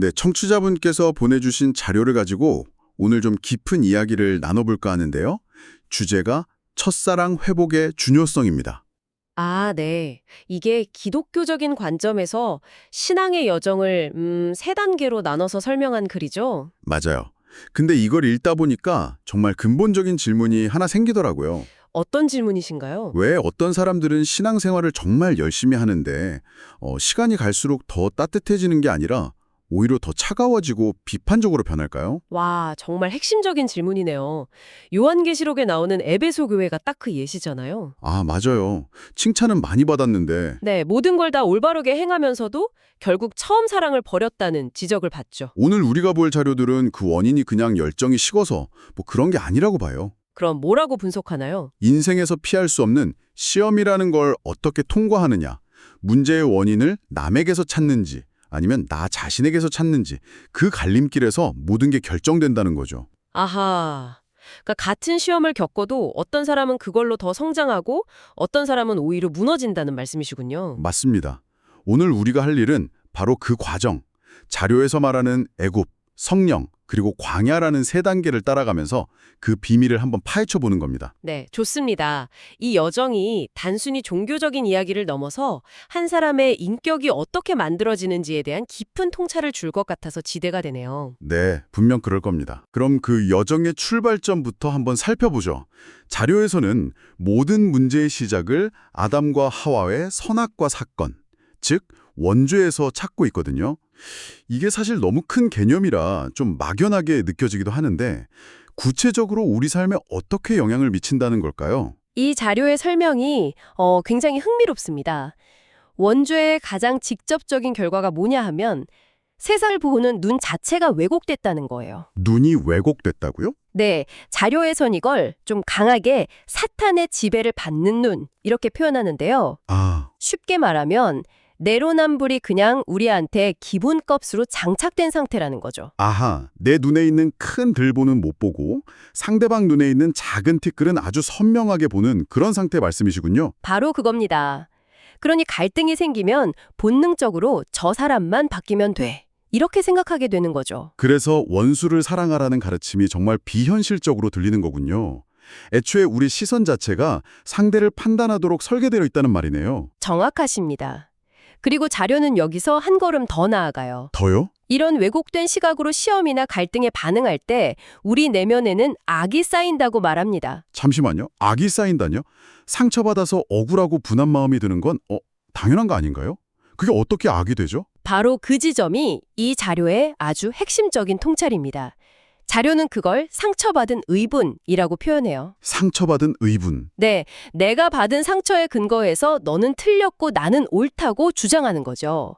네, 청취자분께서 보내주신 자료를 가지고 오늘 좀 깊은 이야기를 나눠볼까 하는데요. 주제가 첫사랑 회복의 중요성입니다. 아, 네. 이게 기독교적인 관점에서 신앙의 여정을 세 단계로 나눠서 설명한 글이죠. 맞아요. 근데 이걸 읽다 보니까 정말 근본적인 질문이 하나 생기더라고요. 어떤 질문이신가요? 왜 어떤 사람들은 신앙생활을 정말 열심히 하는데 시간이 갈수록 더 따뜻해지는 게 아니라 오히려 더 차가워지고 비판적으로 변할까요? 와, 정말 핵심적인 질문이네요. 요한계시록에 나오는 에베소 교회가 딱 그 예시잖아요. 아, 맞아요. 칭찬은 많이 받았는데 네, 모든 걸 다 올바르게 행하면서도 결국 처음 사랑을 버렸다는 지적을 받죠. 오늘 우리가 볼 자료들은 그 원인이 그냥 열정이 식어서 뭐 그런 게 아니라고 봐요. 그럼 뭐라고 분석하나요? 인생에서 피할 수 없는 시험이라는 걸 어떻게 통과하느냐, 문제의 원인을 남에게서 찾는지 아니면 나 자신에게서 찾는지 그 갈림길에서 모든 게 결정된다는 거죠. 아하. 그러니까 같은 시험을 겪어도 어떤 사람은 그걸로 더 성장하고 어떤 사람은 오히려 무너진다는 말씀이시군요. 맞습니다. 오늘 우리가 할 일은 바로 그 과정, 자료에서 말하는 애굽, 성령, 그리고 광야라는 세 단계를 따라가면서 그 비밀을 한번 파헤쳐 보는 겁니다. 네, 좋습니다. 이 여정이 단순히 종교적인 이야기를 넘어서 한 사람의 인격이 어떻게 만들어지는지에 대한 깊은 통찰을 줄 것 같아서 지대가 되네요. 네, 분명 그럴 겁니다. 그럼 그 여정의 출발점부터 한번 살펴보죠. 자료에서는 모든 문제의 시작을 아담과 하와의 선악과 사건, 즉 원죄에서 찾고 있거든요. 이게 사실 너무 큰 개념이라 좀 막연하게 느껴지기도 하는데 구체적으로 우리 삶에 어떻게 영향을 미친다는 걸까요? 이 자료의 설명이 굉장히 흥미롭습니다. 원죄의 가장 직접적인 결과가 뭐냐 하면 세상을 보는 눈 자체가 왜곡됐다는 거예요. 눈이 왜곡됐다고요? 네, 자료에선 이걸 좀 강하게 사탄의 지배를 받는 눈 이렇게 표현하는데요. 아, 쉽게 말하면 내로남불이 그냥 우리한테 기본값으로 장착된 상태라는 거죠. 아하, 내 눈에 있는 큰 들보는 못 보고 상대방 눈에 있는 작은 티끌은 아주 선명하게 보는 그런 상태 말씀이시군요. 바로 그겁니다. 그러니 갈등이 생기면 본능적으로 저 사람만 바뀌면 돼. 이렇게 생각하게 되는 거죠. 그래서 원수를 사랑하라는 가르침이 정말 비현실적으로 들리는 거군요. 애초에 우리 시선 자체가 상대를 판단하도록 설계되어 있다는 말이네요. 정확하십니다. 그리고 자료는 여기서 한 걸음 더 나아가요. 더요? 이런 왜곡된 시각으로 시험이나 갈등에 반응할 때 우리 내면에는 악이 쌓인다고 말합니다. 잠시만요. 악이 쌓인다뇨? 상처받아서 억울하고 분한 마음이 드는 건 당연한 거 아닌가요? 그게 어떻게 악이 되죠? 바로 그 지점이 이 자료의 아주 핵심적인 통찰입니다. 자료는 그걸 상처받은 의분이라고 표현해요. 상처받은 의분. 네, 내가 받은 상처에 근거해서 너는 틀렸고 나는 옳다고 주장하는 거죠.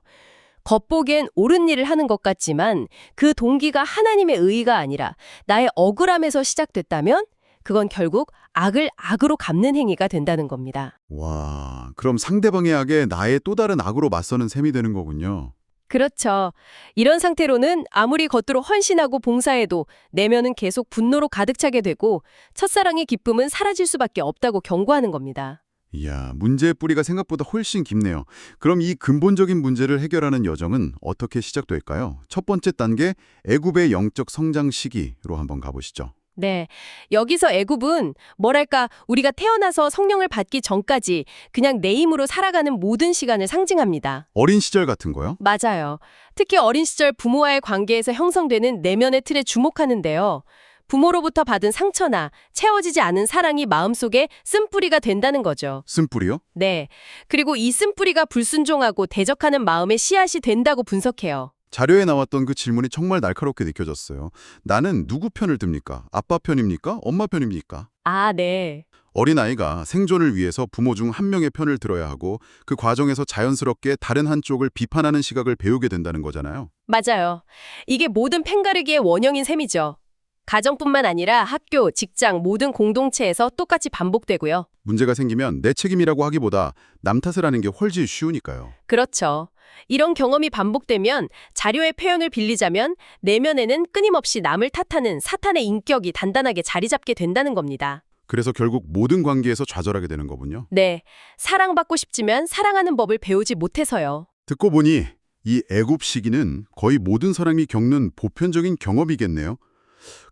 겉보기엔 옳은 일을 하는 것 같지만 그 동기가 하나님의 의의가 아니라 나의 억울함에서 시작됐다면 그건 결국 악을 악으로 갚는 행위가 된다는 겁니다. 와, 그럼 상대방의 악에 나의 또 다른 악으로 맞서는 셈이 되는 거군요. 그렇죠. 이런 상태로는 아무리 겉으로 헌신하고 봉사해도 내면은 계속 분노로 가득 차게 되고 첫사랑의 기쁨은 사라질 수밖에 없다고 경고하는 겁니다. 이야, 문제의 뿌리가 생각보다 훨씬 깊네요. 그럼 이 근본적인 문제를 해결하는 여정은 어떻게 시작될까요? 첫 번째 단계, 애굽의 영적 성장 시기로 한번 가보시죠. 네. 여기서 애굽은 뭐랄까 우리가 태어나서 성령을 받기 전까지 그냥 내 힘으로 살아가는 모든 시간을 상징합니다. 어린 시절 같은 거요? 맞아요. 특히 어린 시절 부모와의 관계에서 형성되는 내면의 틀에 주목하는데요. 부모로부터 받은 상처나 채워지지 않은 사랑이 마음속에 쓴뿌리가 된다는 거죠. 쓴뿌리요? 네. 그리고 이 쓴뿌리가 불순종하고 대적하는 마음의 씨앗이 된다고 분석해요. 자료에 나왔던 그 질문이 정말 날카롭게 느껴졌어요. 나는 누구 편을 듭니까? 아빠 편입니까? 엄마 편입니까? 아, 네. 어린아이가 생존을 위해서 부모 중 한 명의 편을 들어야 하고 그 과정에서 자연스럽게 다른 한쪽을 비판하는 시각을 배우게 된다는 거잖아요. 맞아요. 이게 모든 펜가르기의 원형인 셈이죠. 가정뿐만 아니라 학교, 직장, 모든 공동체에서 똑같이 반복되고요. 문제가 생기면 내 책임이라고 하기보다 남 탓을 하는 게 훨씬 쉬우니까요. 그렇죠. 이런 경험이 반복되면 자료의 표현을 빌리자면 내면에는 끊임없이 남을 탓하는 사탄의 인격이 단단하게 자리 잡게 된다는 겁니다. 그래서 결국 모든 관계에서 좌절하게 되는 거군요. 네, 사랑받고 싶지만 사랑하는 법을 배우지 못해서요. 듣고 보니 이 애굽 시기는 거의 모든 사람이 겪는 보편적인 경험이겠네요.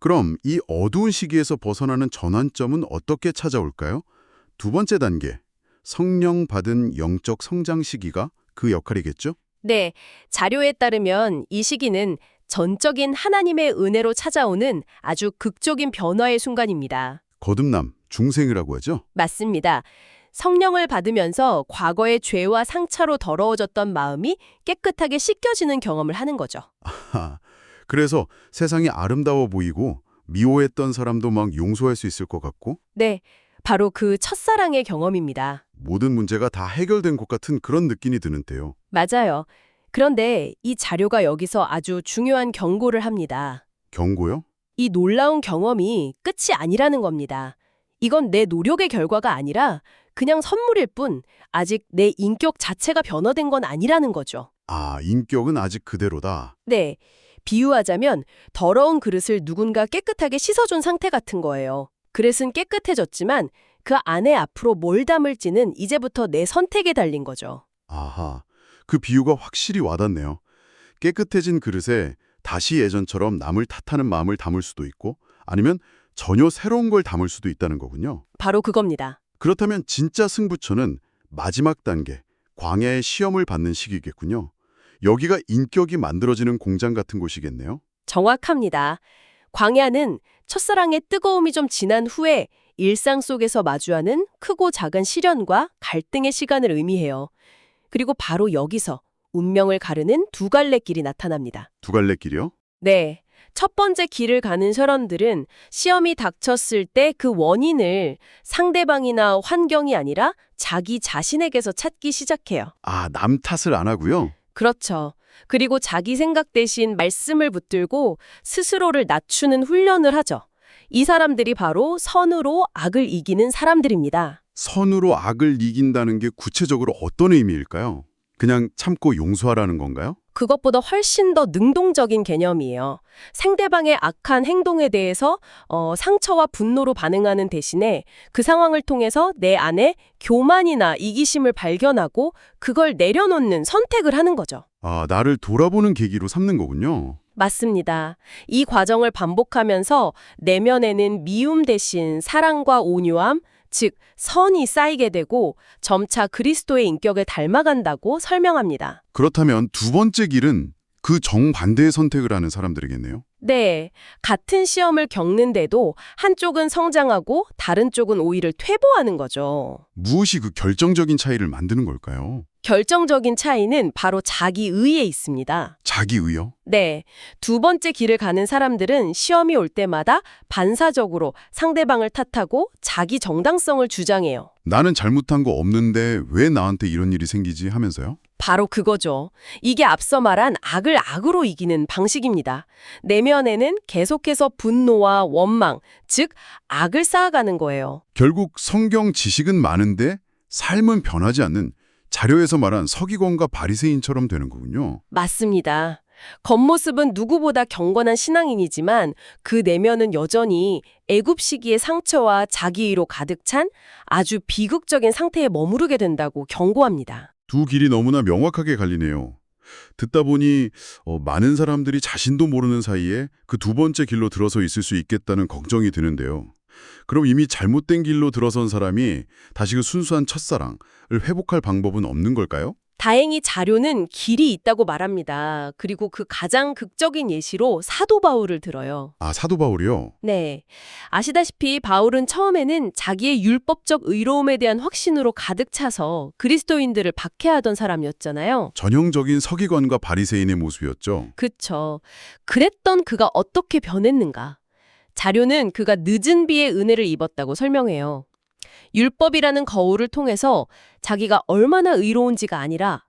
그럼 이 어두운 시기에서 벗어나는 전환점은 어떻게 찾아올까요? 두 번째 단계, 성령 받은 영적 성장 시기가 그 역할이겠죠? 네, 자료에 따르면 이 시기는 전적인 하나님의 은혜로 찾아오는 아주 극적인 변화의 순간입니다. 거듭남, 중생이라고 하죠? 맞습니다. 성령을 받으면서 과거의 죄와 상처로 더러워졌던 마음이 깨끗하게 씻겨지는 경험을 하는 거죠. 그래서 세상이 아름다워 보이고 미워했던 사람도 막 용서할 수 있을 것 같고 네, 바로 그 첫사랑의 경험입니다. 모든 문제가 다 해결된 것 같은 그런 느낌이 드는 때요. 맞아요. 그런데 이 자료가 여기서 아주 중요한 경고를 합니다. 경고요? 이 놀라운 경험이 끝이 아니라는 겁니다. 이건 내 노력의 결과가 아니라 그냥 선물일 뿐 아직 내 인격 자체가 변화된 건 아니라는 거죠. 아, 인격은 아직 그대로다. 네, 비유하자면 더러운 그릇을 누군가 깨끗하게 씻어준 상태 같은 거예요. 그릇은 깨끗해졌지만 그 안에 앞으로 뭘 담을지는 이제부터 내 선택에 달린 거죠. 아하, 그 비유가 확실히 와닿네요. 깨끗해진 그릇에 다시 예전처럼 남을 탓하는 마음을 담을 수도 있고 아니면 전혀 새로운 걸 담을 수도 있다는 거군요. 바로 그겁니다. 그렇다면 진짜 승부처는 마지막 단계, 광야의 시험을 받는 시기겠군요. 여기가 인격이 만들어지는 공장 같은 곳이겠네요. 정확합니다. 광야는 첫사랑의 뜨거움이 좀 지난 후에 일상 속에서 마주하는 크고 작은 시련과 갈등의 시간을 의미해요. 그리고 바로 여기서 운명을 가르는 두 갈래 길이 나타납니다. 두 갈래 길이요? 네. 첫 번째 길을 가는 사람들은 시험이 닥쳤을 때 그 원인을 상대방이나 환경이 아니라 자기 자신에게서 찾기 시작해요. 아, 남 탓을 안 하고요? 그렇죠. 그리고 자기 생각 대신 말씀을 붙들고 스스로를 낮추는 훈련을 하죠. 이 사람들이 바로 선으로 악을 이기는 사람들입니다. 선으로 악을 이긴다는 게 구체적으로 어떤 의미일까요? 그냥 참고 용서하라는 건가요? 그것보다 훨씬 더 능동적인 개념이에요. 상대방의 악한 행동에 대해서 상처와 분노로 반응하는 대신에 그 상황을 통해서 내 안에 교만이나 이기심을 발견하고 그걸 내려놓는 선택을 하는 거죠. 아, 나를 돌아보는 계기로 삼는 거군요. 맞습니다. 이 과정을 반복하면서 내면에는 미움 대신 사랑과 온유함, 즉 선이 쌓이게 되고 점차 그리스도의 인격을 닮아간다고 설명합니다. 그렇다면 두 번째 길은 그 정반대의 선택을 하는 사람들이겠네요. 네, 같은 시험을 겪는데도 한쪽은 성장하고 다른 쪽은 오히려 퇴보하는 거죠. 무엇이 그 결정적인 차이를 만드는 걸까요? 결정적인 차이는 바로 자기 의에 있습니다. 자기의요? 네, 두 번째 길을 가는 사람들은 시험이 올 때마다 반사적으로 상대방을 탓하고 자기 정당성을 주장해요. 나는 잘못한 거 없는데 왜 나한테 이런 일이 생기지 하면서요? 바로 그거죠. 이게 앞서 말한 악을 악으로 이기는 방식입니다. 내면에는 계속해서 분노와 원망, 즉 악을 쌓아가는 거예요. 결국 성경 지식은 많은데 삶은 변하지 않는 자료에서 말한 서기관과 바리새인처럼 되는 거군요. 맞습니다. 겉모습은 누구보다 경건한 신앙인이지만 그 내면은 여전히 애굽 시기의 상처와 자기의로 가득 찬 아주 비극적인 상태에 머무르게 된다고 경고합니다. 두 길이 너무나 명확하게 갈리네요. 듣다 보니 많은 사람들이 자신도 모르는 사이에 그 두 번째 길로 들어서 있을 수 있겠다는 걱정이 드는데요. 그럼 이미 잘못된 길로 들어선 사람이 다시 그 순수한 첫사랑을 회복할 방법은 없는 걸까요? 다행히 자료는 길이 있다고 말합니다. 그리고 그 가장 극적인 예시로 사도 바울을 들어요. 아, 사도 바울이요? 네. 아시다시피 바울은 처음에는 자기의 율법적 의로움에 대한 확신으로 가득 차서 그리스도인들을 박해하던 사람이었잖아요. 전형적인 서기관과 바리새인의 모습이었죠. 그쵸. 그랬던 그가 어떻게 변했는가? 자료는 그가 늦은 비의 은혜를 입었다고 설명해요. 율법이라는 거울을 통해서 자기가 얼마나 의로운지가 아니라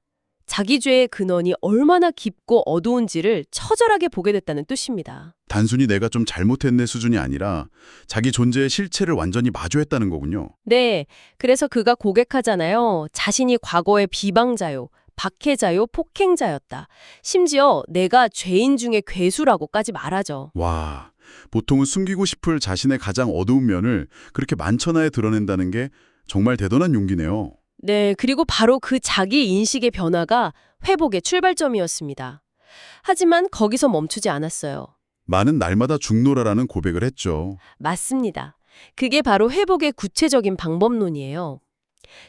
자기 죄의 근원이 얼마나 깊고 어두운지를 처절하게 보게 됐다는 뜻입니다. 단순히 내가 좀 잘못했네 수준이 아니라 자기 존재의 실체를 완전히 마주했다는 거군요. 네, 그래서 그가 고백하잖아요. 자신이 과거의 비방자요, 박해자요, 폭행자였다. 심지어 내가 죄인 중에 괴수라고까지 말하죠. 와, 보통은 숨기고 싶을 자신의 가장 어두운 면을 그렇게 만천하에 드러낸다는 게 정말 대단한 용기네요. 네, 그리고 바로 그 자기 인식의 변화가 회복의 출발점이었습니다. 하지만 거기서 멈추지 않았어요. 많은 날마다 죽노라라는 고백을 했죠. 맞습니다. 그게 바로 회복의 구체적인 방법론이에요.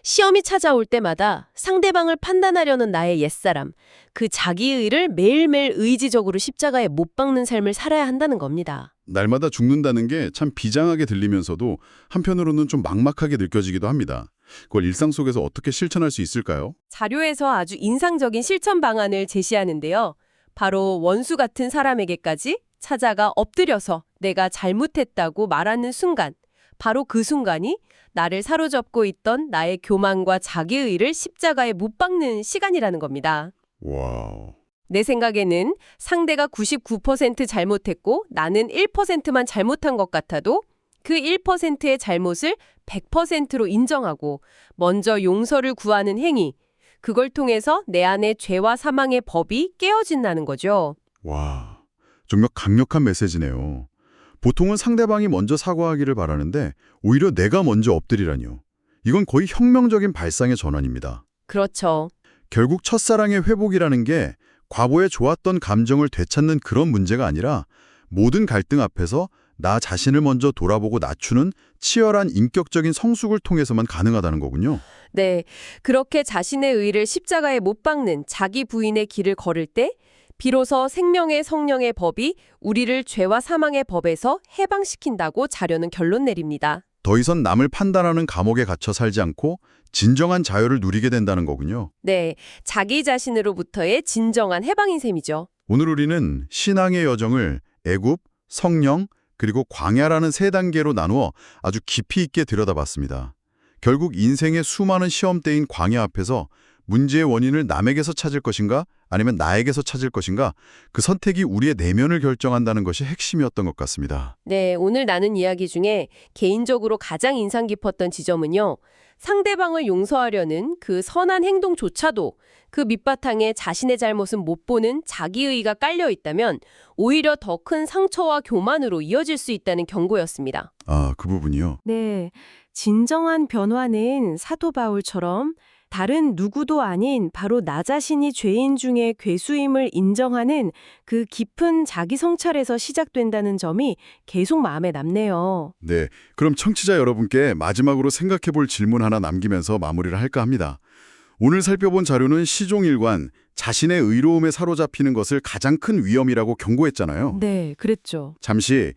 시험이 찾아올 때마다 상대방을 판단하려는 나의 옛사람, 그 자기의를 매일매일 의지적으로 십자가에 못 박는 삶을 살아야 한다는 겁니다. 날마다 죽는다는 게 참 비장하게 들리면서도 한편으로는 좀 막막하게 느껴지기도 합니다. 그걸 일상 속에서 어떻게 실천할 수 있을까요? 자료에서 아주 인상적인 실천 방안을 제시하는데요. 바로 원수 같은 사람에게까지 찾아가 엎드려서 내가 잘못했다고 말하는 순간, 바로 그 순간이 나를 사로잡고 있던 나의 교만과 자기의를 십자가에 못 박는 시간이라는 겁니다. 와우. 내 생각에는 상대가 99% 잘못했고 나는 1%만 잘못한 것 같아도 그 1%의 잘못을 100%로 인정하고 먼저 용서를 구하는 행위, 그걸 통해서 내 안에 죄와 사망의 법이 깨어진다는 거죠. 와, 정말 강력한 메시지네요. 보통은 상대방이 먼저 사과하기를 바라는데 오히려 내가 먼저 엎드리라니요. 이건 거의 혁명적인 발상의 전환입니다. 그렇죠. 결국 첫사랑의 회복이라는 게 과거에 좋았던 감정을 되찾는 그런 문제가 아니라 모든 갈등 앞에서 나 자신을 먼저 돌아보고 낮추는 치열한 인격적인 성숙을 통해서만 가능하다는 거군요. 네, 그렇게 자신의 의를 십자가에 못 박는 자기 부인의 길을 걸을 때 비로소 생명의 성령의 법이 우리를 죄와 사망의 법에서 해방시킨다고 자료는 결론 내립니다. 더 이상 남을 판단하는 감옥에 갇혀 살지 않고 진정한 자유를 누리게 된다는 거군요. 네, 자기 자신으로부터의 진정한 해방인 셈이죠. 오늘 우리는 신앙의 여정을 애굽, 성령, 그리고 광야라는 세 단계로 나누어 아주 깊이 있게 들여다봤습니다. 결국 인생의 수많은 시험대인 광야 앞에서 문제의 원인을 남에게서 찾을 것인가 아니면 나에게서 찾을 것인가 그 선택이 우리의 내면을 결정한다는 것이 핵심이었던 것 같습니다. 네, 오늘 나눈 이야기 중에 개인적으로 가장 인상 깊었던 지점은요. 상대방을 용서하려는 그 선한 행동조차도 그 밑바탕에 자신의 잘못은 못 보는 자기의가 깔려 있다면 오히려 더 큰 상처와 교만으로 이어질 수 있다는 경고였습니다. 아, 그 부분이요. 네, 진정한 변화는 사도 바울처럼 다른 누구도 아닌 바로 나 자신이 죄인 중에 괴수임을 인정하는 그 깊은 자기 성찰에서 시작된다는 점이 계속 마음에 남네요. 네, 그럼 청취자 여러분께 마지막으로 생각해 볼 질문 하나 남기면서 마무리를 할까 합니다. 오늘 살펴본 자료는 시종일관 자신의 의로움에 사로잡히는 것을 가장 큰 위험이라고 경고했잖아요. 네, 그랬죠. 잠시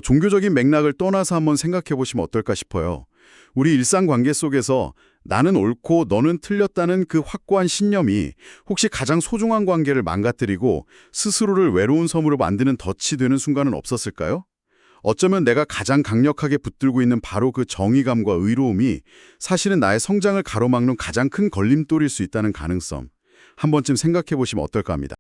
종교적인 맥락을 떠나서 한번 생각해 보시면 어떨까 싶어요. 우리 일상관계 속에서 나는 옳고 너는 틀렸다는 그 확고한 신념이 혹시 가장 소중한 관계를 망가뜨리고 스스로를 외로운 섬으로 만드는 덫이 되는 순간은 없었을까요? 어쩌면 내가 가장 강력하게 붙들고 있는 바로 그 정의감과 의로움이 사실은 나의 성장을 가로막는 가장 큰 걸림돌일 수 있다는 가능성. 한 번쯤 생각해 보시면 어떨까 합니다.